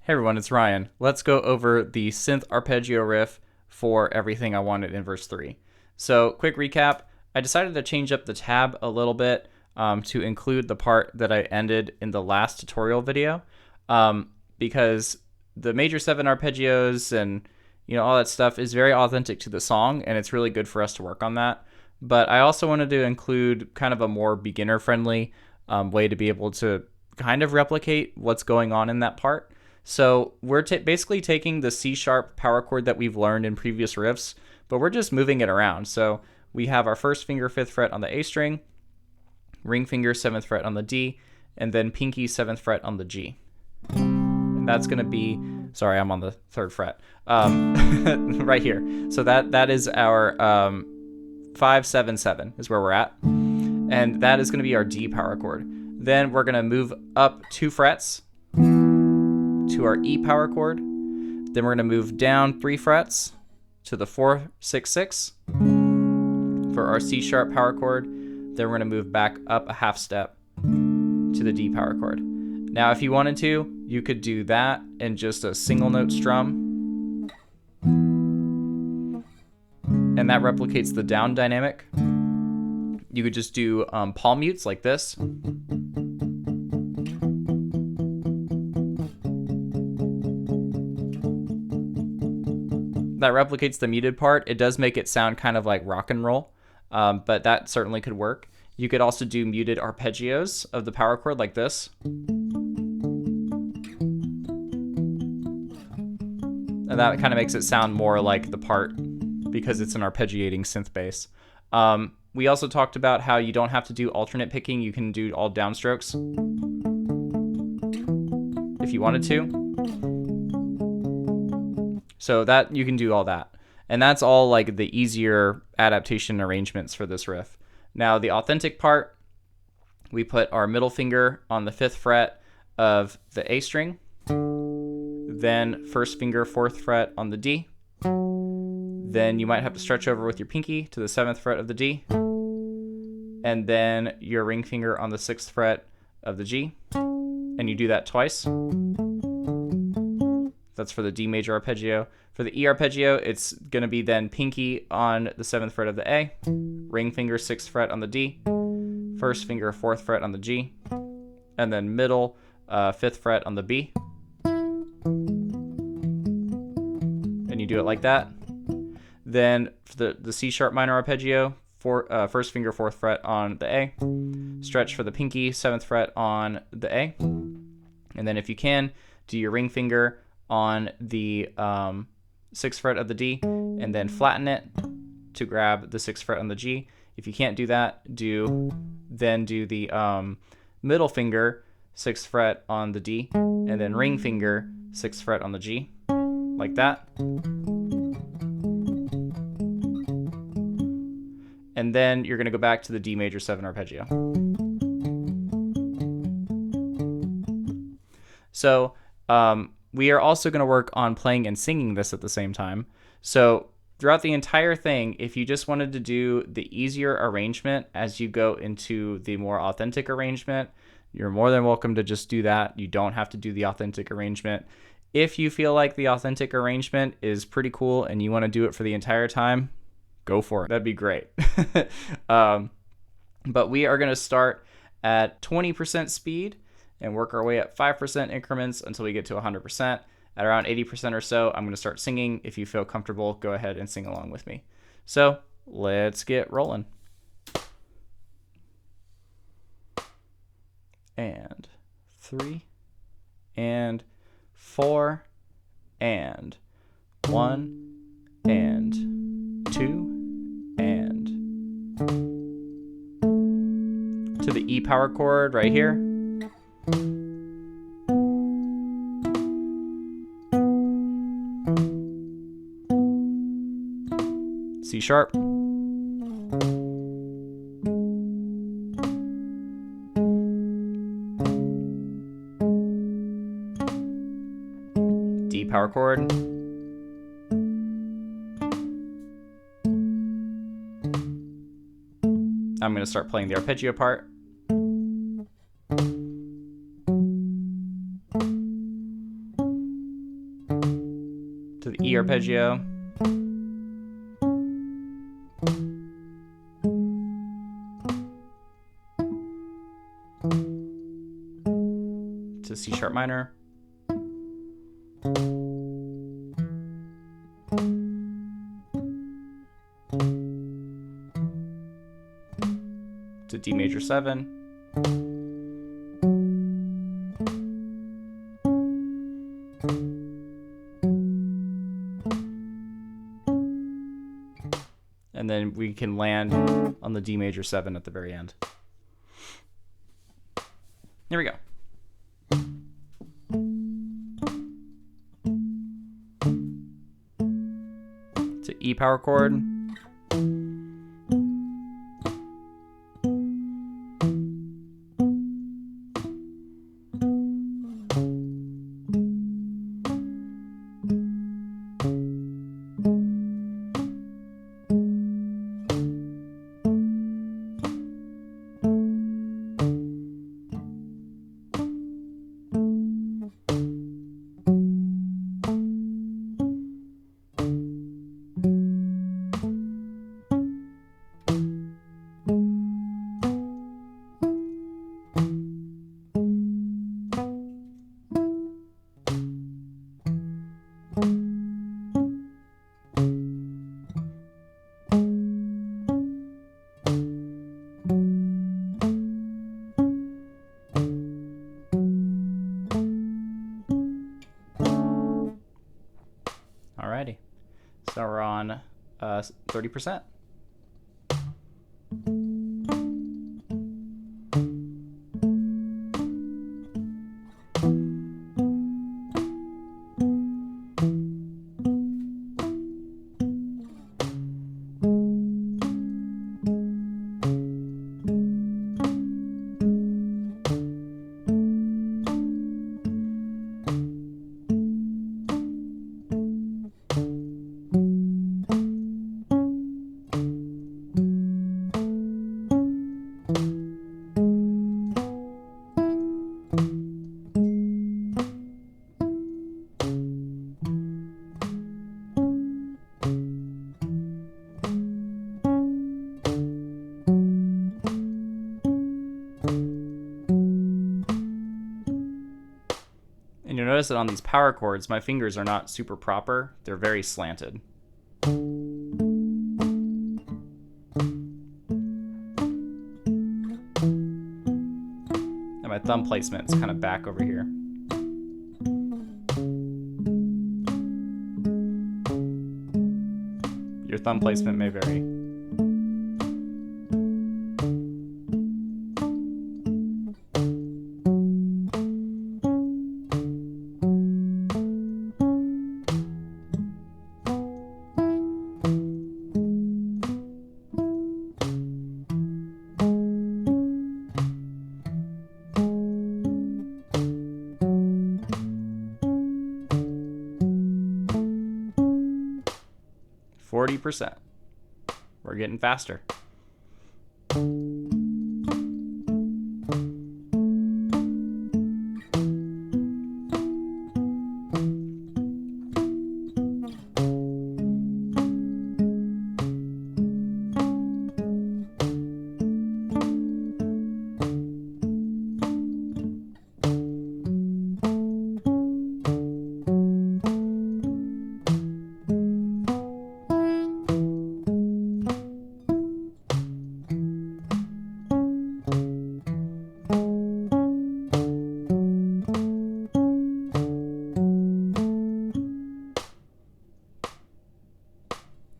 Hey everyone, it's Ryan. Let's go over the synth arpeggio riff for Everything I Wanted in verse 3. So, quick recap. I decided to change up the tab a little bit to include the part that I ended in the last tutorial video because the major 7 arpeggios and all that stuff is very authentic to the song, and it's really good for us to work on that. But I also wanted to include kind of a more beginner-friendly way to be able to kind of replicate what's going on in that part. So we're basically taking the C sharp power chord that we've learned in previous riffs, but we're just moving it around. So we have our first finger 5th fret on the A string, ring finger 7th fret on the D, and then pinky 7th fret on the G. And that's going to be, sorry, I'm on the 3rd fret, right here. So that is our 5, 7, 7 is where we're at. And that is going to be our D power chord. Then we're going to move up 2 frets to our E power chord. Then we're going to move down 3 frets to the 4, 6, 6 for our C sharp power chord. Then we're going to move back up a half step to the D power chord. Now, if you wanted to, you could do that in just a single note strum. And that replicates the down dynamic. You could just do palm mutes like this. That replicates the muted part. It does make it sound kind of like rock and roll, but that certainly could work. You could also do muted arpeggios of the power chord like this. And that kind of makes it sound more like the part because it's an arpeggiating synth bass. We also talked about how you don't have to do alternate picking. You can do all downstrokes if you wanted to. So that you can do all that. And that's all like the easier adaptation arrangements for this riff. Now the authentic part, we put our middle finger on the 5th fret of the A string, then first finger 4th fret on the D. Then you might have to stretch over with your pinky to the 7th fret of the D. And then your ring finger on the 6th fret of the G. And you do that twice. That's for the D major arpeggio. For the E arpeggio, it's going to be then pinky on the 7th fret of the A, ring finger 6th fret on the D, first finger 4th fret on the G, and then middle 5th fret on the B. And you do it like that. Then for the C sharp minor arpeggio, first finger 4th fret on the A, stretch for the pinky 7th fret on the A, and then if you can, do your ring finger on the 6th fret of the D, and then flatten it to grab the 6th fret on the G. If you can't do that, then do the middle finger 6th fret on the D, and then ring finger 6th fret on the G, like that. And then you're going to go back to the D major 7 arpeggio. So we are also going to work on playing and singing this at the same time. So throughout the entire thing, if you just wanted to do the easier arrangement as you go into the more authentic arrangement, you're more than welcome to just do that. You don't have to do the authentic arrangement. If you feel like the authentic arrangement is pretty cool and you want to do it for the entire time, go for it. That'd be great. But we are going to start at 20% speed and work our way up 5% increments until we get to 100%. At around 80% or so, I'm going to start singing. If you feel comfortable, go ahead and sing along with me. So let's get rolling. And 3, and 4, and 1, and 2, and to the E power chord right here. C sharp. D power chord. I'm going to start playing the arpeggio part. to the E arpeggio, to C sharp minor, to D major 7, and then we can land on the D major 7 at the very end. Here we go. To E power chord, alrighty. So we're on 30%. And you'll notice that on these power chords, my fingers are not super proper. They're very slanted. And my thumb placement is kind of back over here. Your thumb placement may vary. %. We're getting faster.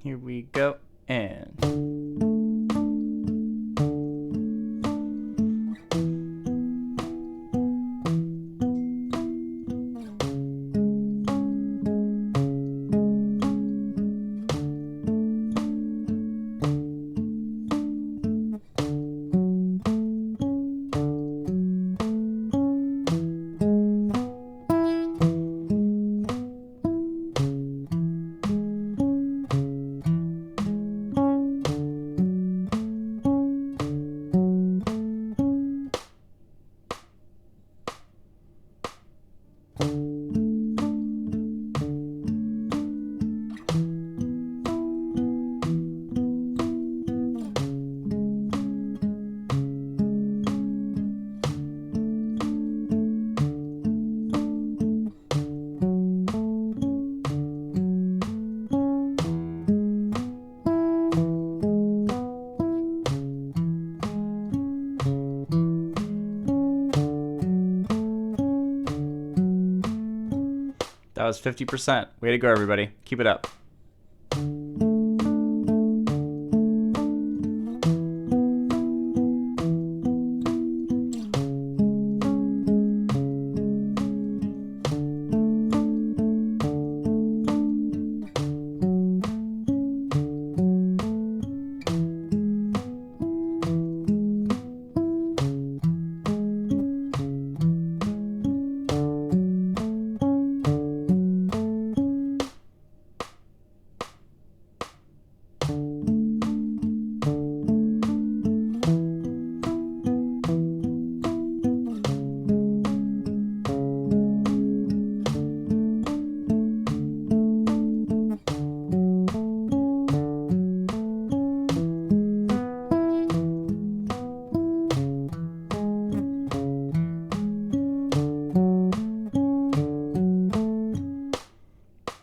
Here we go, and That was 50%. Way to go, everybody. Keep it up.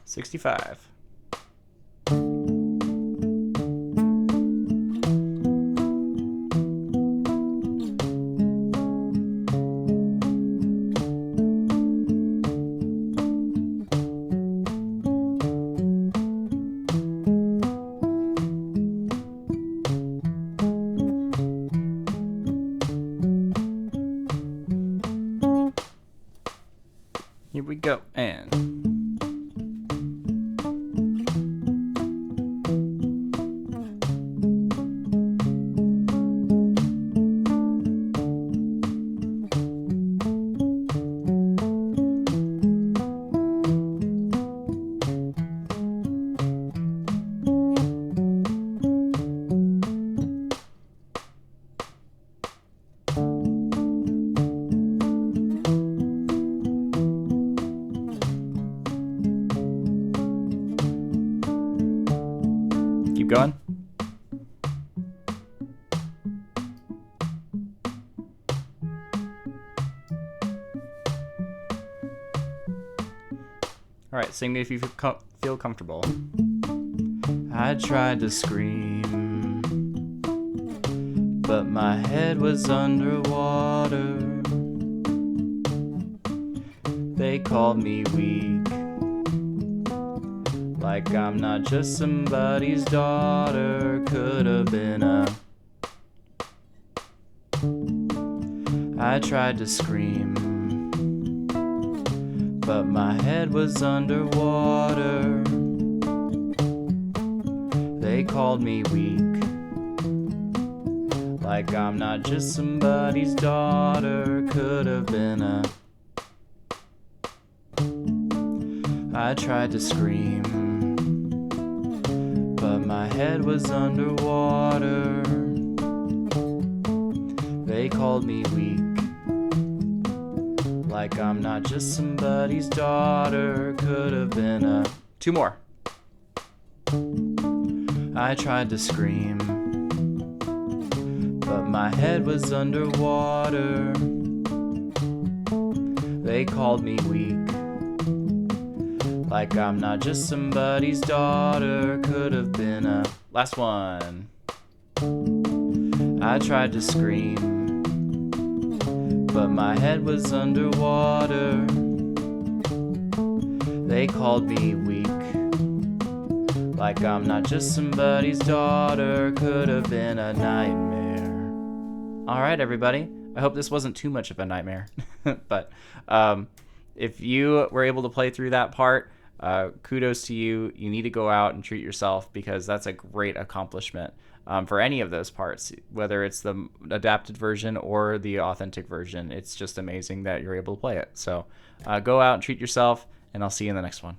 $65. Here we go, and keep going. All right, sing me if you feel comfortable. I tried to scream, but my head was underwater. They called me weak, like I'm not just somebody's daughter. Could have been a... I tried to scream, but my head was underwater. They called me weak, like I'm not just somebody's daughter. Could have been a... I tried to scream, but my head was underwater. They called me weak, like I'm not just somebody's daughter. Could have been a... Two more. I tried to scream, but my head was underwater. They called me weak, like I'm not just somebody's daughter. Could have been a... Last one. I tried to scream, but my head was underwater. They called me weak, like I'm not just somebody's daughter. Could have been a nightmare. All right, everybody. I hope this wasn't too much of a nightmare. But if you were able to play through that part, kudos to you. You need to go out and treat yourself, because that's a great accomplishment for any of those parts, whether it's the adapted version or the authentic version. It's just amazing that you're able to play it. So go out and treat yourself, and I'll see you in the next one.